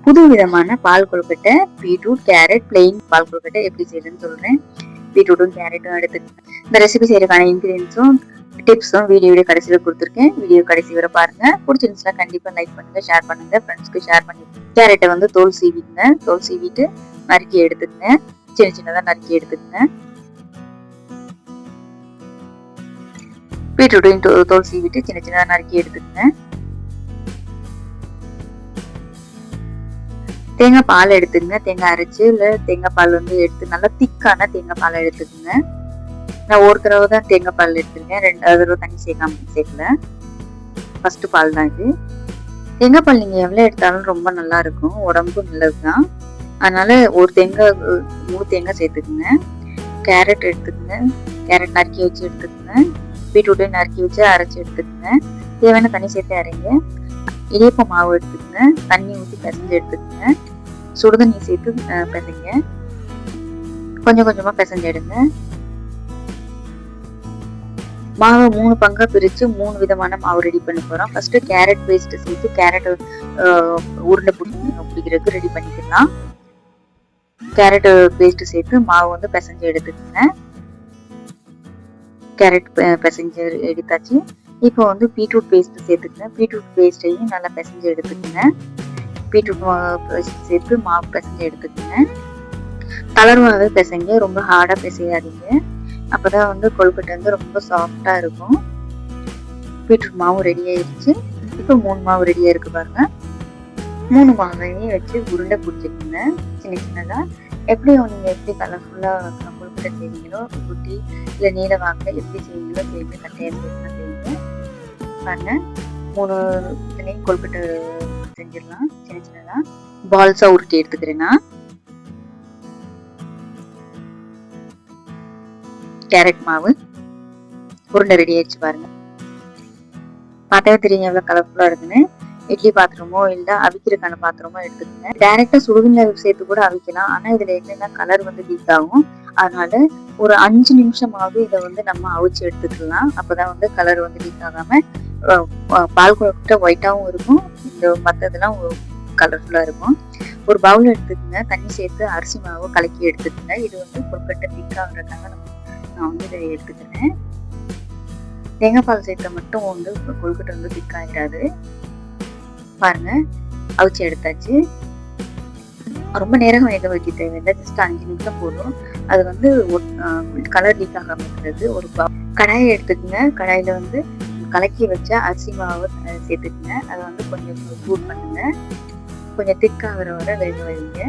புது விதமான பால் கொழுக்கட்டை, beetroot, carrot, plain பால் கொழுக்கட்டை எப்படி செய்யறதுன்னு சொல்றேன். பீட்ரூட்டும் கேரட்டும் எடுத்துக்கேன். இந்த ரெசிபி செய்யறதுக்கான இன்கிரீடியன்ஸும் டிப்ஸும் வீடியோட கடைசியில கொடுத்துருக்கேன். வீடியோ கடைசி வரை பாருங்க. பிடிச்சிருந்துச்சுன்னா கண்டிப்பா லைக் பண்ணுங்க, ஷேர் பண்ணுங்க, ஃப்ரெண்ட்ஸ்க்கு ஷேர் பண்ணுங்க. கேரட்டை வந்து தோல் சீவிடுங்க. தோல் சீவிட்டு நறுக்கி எடுத்துக்கங்க. சின்ன சின்னதா நறுக்கி எடுத்துக்கங்க. பீட்ரூட்டையும் தோல் சீவிட்டு சின்ன சின்னதா நறுக்கி எடுத்துக்கங்க. தேங்காய் பால் எடுத்துக்கங்க. தேங்காய் அரைச்சு இல்ல தேங்காய் பால் வந்து எடுத்து நல்லா திக்கான தேங்காய் பால் எடுத்துக்கங்க. நான் ஒரு தடவை தான் தேங்காய் பால் எடுத்துருக்கேன். 2வது தடவை தண்ணி சேர்க்கல. ஃபர்ஸ்ட் பால் தான் இது. தேங்காய் பால் நீங்க எவ்வளவு எடுத்தாலும் ரொம்ப நல்லா இருக்கும். உடம்புக்கும் நல்லதுதான். அதனால ஒரு தேங்காய் 3 தேங்காய் சேர்த்துக்குங்க. கேரட் எடுத்துக்கங்க. கேரட் நறுக்கி வச்சு எடுத்துக்கங்க. பீட்ரூட்டையும் நறுக்கி வச்சு அரைச்சு எடுத்துக்கங்க. தேவையான தண்ணி சேர்த்து அரைங்க. இடியப்ப மாவு எடுத்துக்கங்க. தண்ணி ஊற்றி பிசைஞ்சு எடுத்துக்கங்க. சுடுதண்ணி சேர்த்து பிசைங்க. கொஞ்சம் கொஞ்சமா பிசைஞ்சு எடுங்க. மாவை 3 பங்கா பிரிச்சு 3 விதமான மாவு ரெடி பண்ண போறோம். ஃபர்ஸ்ட் கேரட் பேஸ்ட் சேர்த்து கேரட் உருண்டை பிடிக்கிறதுக்கு ரெடி பண்ணிக்கலாம். கேரட் பேஸ்ட் சேர்த்து மாவு வந்து பிசைஞ்சு எடுத்துக்கங்க. கேரட் பிசைஞ்சு எடுத்தாச்சு. இப்போ வந்து பீட்ரூட் பேஸ்ட் சேர்த்துக்கங்க. பீட்ரூட் பேஸ்டையும் நல்லா பிசைஞ்சு எடுத்துக்கங்க. பீட்ரூட் பேஸ்ட் சேர்த்து மாவு பிசைஞ்சு எடுத்துக்கங்க. தளர்வாகவே பிசைங்க, ரொம்ப ஹார்டா பிசையாதீங்க. அப்பதான் வந்து கொழுக்கட்டை வந்து ரொம்ப சாஃப்டா இருக்கும். பீட்ரூட் மாவு ரெடி ஆயிடுச்சு. இப்போ 3 மாவு ரெடியா இருக்கு பாருங்க. 3 மாவையும் வச்சு உருண்டை பிடிச்சிக்கோங்க சின்ன சின்னதா. எப்படி கலர்ஃபுல்லா கொழுக்கட்டை செய்வீங்களோ, குட்டி இல்ல நீல வாக்கில் எப்படி செய்வீங்களோ செய்யுங்க. கட்டையா செய்யுங்க பாருங்க. 3 இதுலையும் கொழுக்கட்டை செஞ்சிடலாம். சின்ன சின்னதா பால்ஸா உருட்டி எடுத்துக்கிறேன்னா. கேரட் மாவு உருண்டை ரெடி ஆயிடுச்சு பாருங்க. பார்த்தாவே தெரியும் எவ்வளவு கலர்ஃபுல்லா இருக்குன்னு. இட்லி பாத்திரமோ இல்ல அவிக்கிறதுக்கான பாத்திரமோ எடுத்துக்கோங்க. டைரக்டா சுடுதண்ணி சேர்த்து கூட அவிக்கலாம். ஆனா இதுல என்னன்னா கலர் வந்து லீக் ஆகும். அதனால ஒரு 5 நிமிஷமாவது இதை வந்து நம்ம அவிச்சு எடுத்துக்கலாம். அப்பதான் வந்து கலர் வந்து லீக் ஆகாம பால் கொழுக்கட்டை ஒயிட்டாவும் இருக்கும். இந்த மத்ததெல்லாம் கலர்ஃபுல்லா இருக்கும். ஒரு பவுல் எடுத்துக்கோங்க. தண்ணி சேர்த்து அரிசி மாவு கலக்கி எடுத்துக்கோங்க. இது வந்து கொழுக்கட்டை திக்காகிறதுக்காக நான் வந்து இதை எடுத்துக்கிறேன். தேங்காய் பால் சேர்த்த மட்டும் வந்து கொழுக்கட்டை வந்து திக்காயிடாது. பாருங்க, அவிச்சு எடுத்தாச்சு. ரொம்ப நேரம் வேக வைக்க தேவையில்லை. ஜஸ்ட் 5 நிமிஷம் போதும். அது வந்து கலர் லீக் ஆகாம இருக்கிறது. ஒரு கடாயை எடுத்துக்கோங்க. கடாயில வந்து கலக்கி வச்ச அரிசி மாவு சேர்த்துக்குங்க. அதை வந்து கொஞ்சம் சூட் பண்ணுங்க. கொஞ்சம் திக்காகிற வரை வேக வைங்க.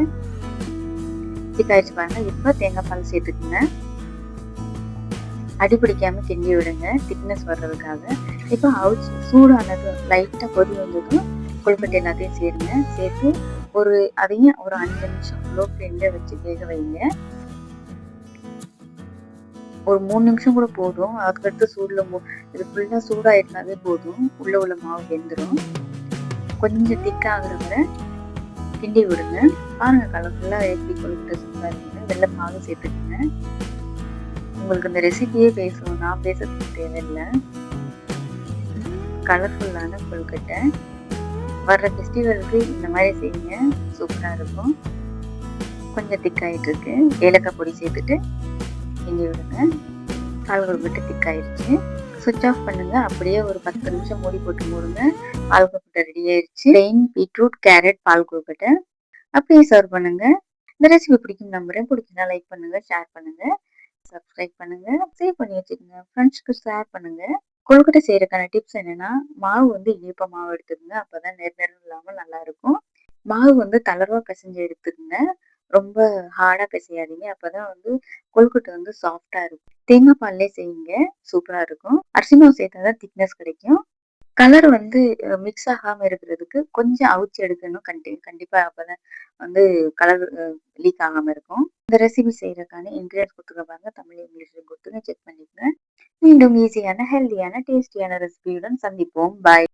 திக்காயிடுச்சு பாருங்க. இப்போ தேங்காய் பால் சேர்த்துக்குங்க. அடி பிடிக்காம கிண்டி விடுங்க, திக்னஸ் வர்றதுக்காக. இப்போ அவிச்சு சூடானது லைட்டா கொதி வந்ததும் கொழுக்கட்டை எல்லாத்தையும் சேருங்க. சேர்த்து அதையும் ஒரு 5 நிமிஷம் லோ ஃப்ளேம்ல வச்சு வேக வைங்க. ஒரு 3 நிமிஷம் கூட போதும். அதுக்கடுத்து இது ஃபுல்லா சூடாயிட்டாவே போதும். உள்ள மாவு வெந்துடும். கொஞ்சம் திக்காகிற வரை கிண்டி விடுங்க. பாருங்க கலர்ஃபுல்லா எப்படி கொழுக்கட்டை சூப்பரா இருக்குன்னு. வெள்ளை மாவு சேர்த்துக்குங்க. உங்களுக்கு இந்த ரெசிபியே பேசணும், நான் பேசுறதுக்கு தேவையில்லை. கலர்ஃபுல்லான கொழுக்கட்டை வர்ற ஃபெஸ்டிவலுக்கு இந்த மாதிரி செய்யுங்க, சூப்பரா இருக்கும். கொஞ்சம் திக்காயிட்டு இருக்கு. ஏலக்காய் பொடி சேர்த்துட்டு கிண்டி விடுங்க. பால் கொழுக்கட்டை திக்காயிருச்சு. சுவிட்ச் ஆஃப் பண்ணுங்க. அப்படியே ஒரு 10 நிமிஷம் மூடி போட்டு மூடுங்க. பால் கொழுக்கட்டை ரெடி ஆயிருச்சு. பிளெயின் பீட்ரூட் கேரட் பால் கொழுக்கட்டை அப்படியே சர்வ் பண்ணுங்க. இந்த ரெசிபி பிடிக்கும் நம்புறேன். பிடிச்சிருந்தா லைக் பண்ணுங்க, ஷேர் பண்ணுங்க, சப்ஸ்கிரைப் பண்ணுங்க, சேவ் பண்ணி வச்சுக்கோங்க, ஃப்ரெண்ட்ஸ்க்கு ஷேர் பண்ணுங்க. கொழுக்கட்டை செய்யறதுக்கான டிப்ஸ் என்னன்னா, மாவு வந்து இடியப்ப மாவு எடுத்துக்கோங்க. அப்பதான் நெரு இல்லாம நல்லா இருக்கும். மாவு வந்து தளர்வா பிசைஞ்சு எடுத்துக்கோங்க. ரொம்ப ஹார்டா பிசையாதீங்க. அப்பதான் வந்து கொழுக்கட்டை வந்து சாஃப்டா இருக்கும். தேங்காய் பால்லே செய்யுங்க, சூப்பரா இருக்கும். அரிசி மாவு சேர்த்தாதான் திக்னஸ் கிடைக்கும். கலர் வந்து மிக்ஸ் ஆகாம இருக்கிறதுக்கு கொஞ்சம் அவிச்சு எடுக்கணும். கண்டிப்பா அப்பதான் வந்து கலர் லீக் ஆகாம இருக்கும். இந்த ரெசிபி செய்யறதுக்கான இன்கிரியன்ஸ் கொடுத்துக்க பாருங்க. தமிழ் இங்கிலீஷ்ல கொடுத்துங்க, செக் பண்ணிக்கோங்க. மீண்டும் ஈஸியான ஹெல்தியான டேஸ்டியான ரெசிபியுடன் சந்திப்போம். பாய்.